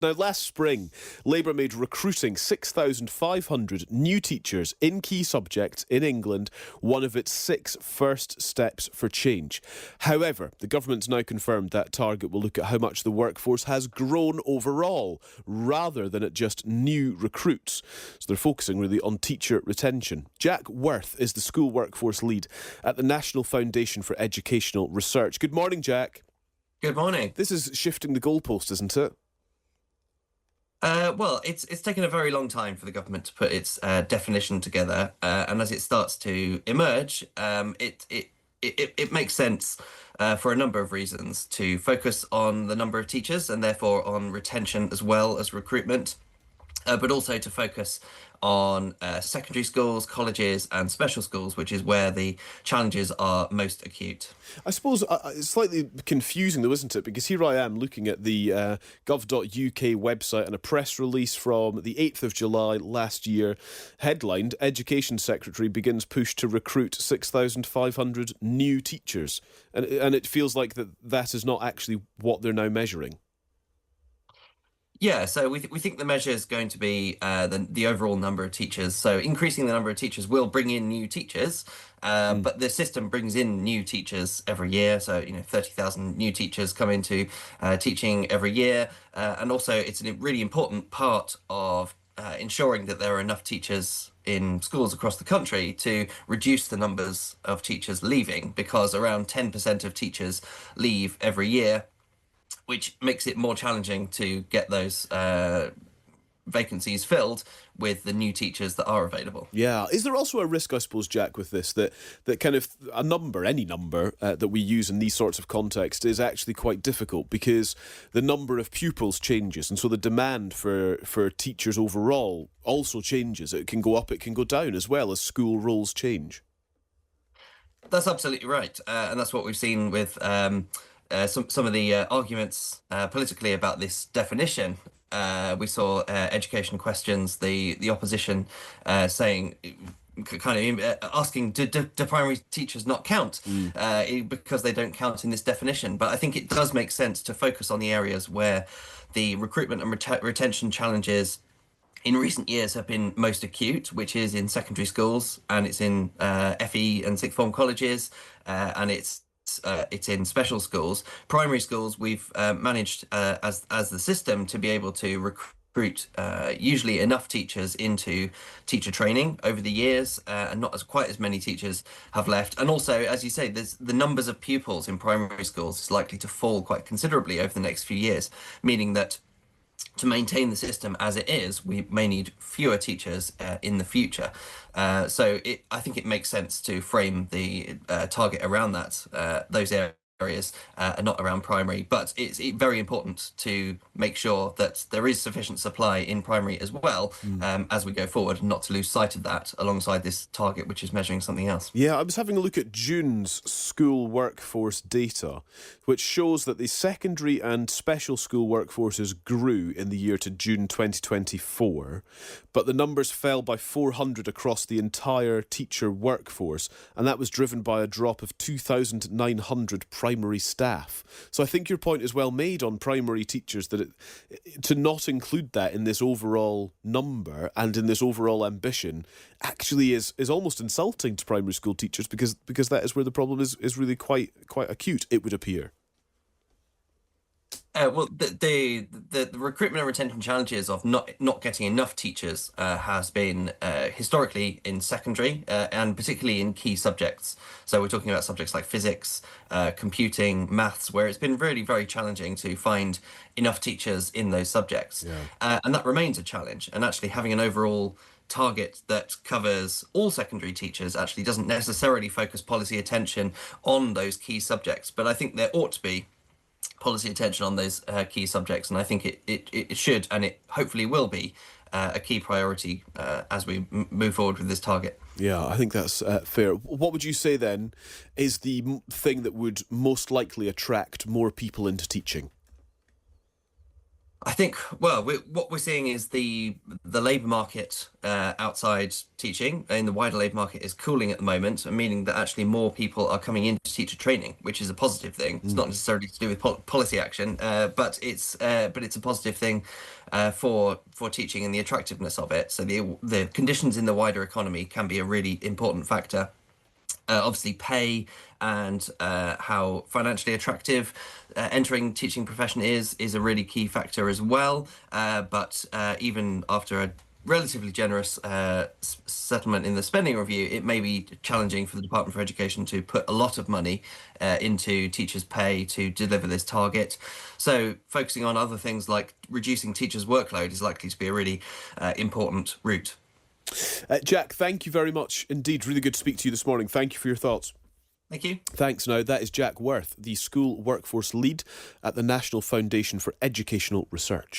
Now, last spring, Labour made recruiting 6,500 new teachers in key subjects in England one of its 6 first steps for change. However, the government's now confirmed that target will look at how much the workforce has grown overall, rather than at just new recruits. So they're focusing really on teacher retention. Jack Worth is the school workforce lead at the National Foundation for Educational Research. Good morning, Jack. Good morning. This is shifting the goalpost, isn't it? Well, it's taken a very long time for the government to put its definition together, and as it starts to emerge, it makes sense for a number of reasons to focus on the number of teachers and therefore on retention as well as recruitment, but also to focus on secondary schools, colleges and special schools, which is where the challenges are most acute. I suppose it's slightly confusing though, isn't it? Because here I am looking at the gov.uk website and a press release from the 8th of July last year, headlined, Education Secretary begins push to recruit 6,500 new teachers. And it feels like that is not actually what they're now measuring. Yeah, so we think the measure is going to be the overall number of teachers. So increasing the number of teachers will bring in new teachers, but the system brings in new teachers every year. So 30,000 new teachers come into teaching every year, and also it's a really important part of ensuring that there are enough teachers in schools across the country to reduce the numbers of teachers leaving, because around 10% of teachers leave every year, which makes it more challenging to get those vacancies filled with the new teachers that are available. Yeah. Is there also a risk, I suppose, Jack, with this, that kind of a number, any number that we use in these sorts of contexts is actually quite difficult because the number of pupils changes, and so the demand for teachers overall also changes. It can go up, it can go down as well as school roles change. That's absolutely right. And that's what we've seen with some of the arguments politically about this definition. We saw Education Questions, the opposition saying, kind of asking, do primary teachers not count because they don't count in this definition? But I think it does make sense to focus on the areas where the recruitment and retention challenges in recent years have been most acute, which is in secondary schools, and it's in FE and sixth form colleges, and it's in special schools. Primary schools, we've managed as the system to be able to recruit usually enough teachers into teacher training over the years, and not quite as many teachers have left. And also, as you say, the numbers of pupils in primary schools is likely to fall quite considerably over the next few years, meaning that to maintain the system as it is, we may need fewer teachers in the future. So I think it makes sense to frame the target around those areas, and not around primary. But it's very important to make sure that there is sufficient supply in primary as well, as we go forward, not to lose sight of that alongside this target, which is measuring something else. Yeah, I was having a look at June's school workforce data, which shows that the secondary and special school workforces grew in the year to June 2024, but the numbers fell by 400 across the entire teacher workforce, and that was driven by a drop of 2,900 primary staff. So I think your point is well made on primary teachers, that to not include that in this overall number and in this overall ambition actually is almost insulting to primary school teachers, because that is where the problem is really quite acute, it would appear. Well, the recruitment and retention challenges of not getting enough teachers has been historically in secondary, and particularly in key subjects. So we're talking about subjects like physics, computing, maths, where it's been really very challenging to find enough teachers in those subjects. Yeah. And that remains a challenge. And actually having an overall target that covers all secondary teachers actually doesn't necessarily focus policy attention on those key subjects. But I think there ought to be policy attention on those key subjects, and I think it should, and it hopefully will be a key priority as we move forward with this target. Yeah, I think that's fair. What would you say then is the thing that would most likely attract more people into teaching? I think, well, what we're seeing is the labour market outside teaching in the wider labour market is cooling at the moment, meaning that actually more people are coming into teacher training, which is a positive thing. It's not necessarily to do with policy action, but it's a positive thing for teaching and the attractiveness of it. So the conditions in the wider economy can be a really important factor. Obviously, pay and how financially attractive entering teaching profession is a really key factor as well. But even after a relatively generous settlement in the spending review, it may be challenging for the Department for Education to put a lot of money into teachers' pay to deliver this target. So focusing on other things like reducing teachers' workload is likely to be a really important route. Jack, thank you very much indeed. Really good to speak to you this morning. Thank you for your thoughts. Thank you. Thanks. Now, that is Jack Worth, the School Workforce Lead at the National Foundation for Educational Research.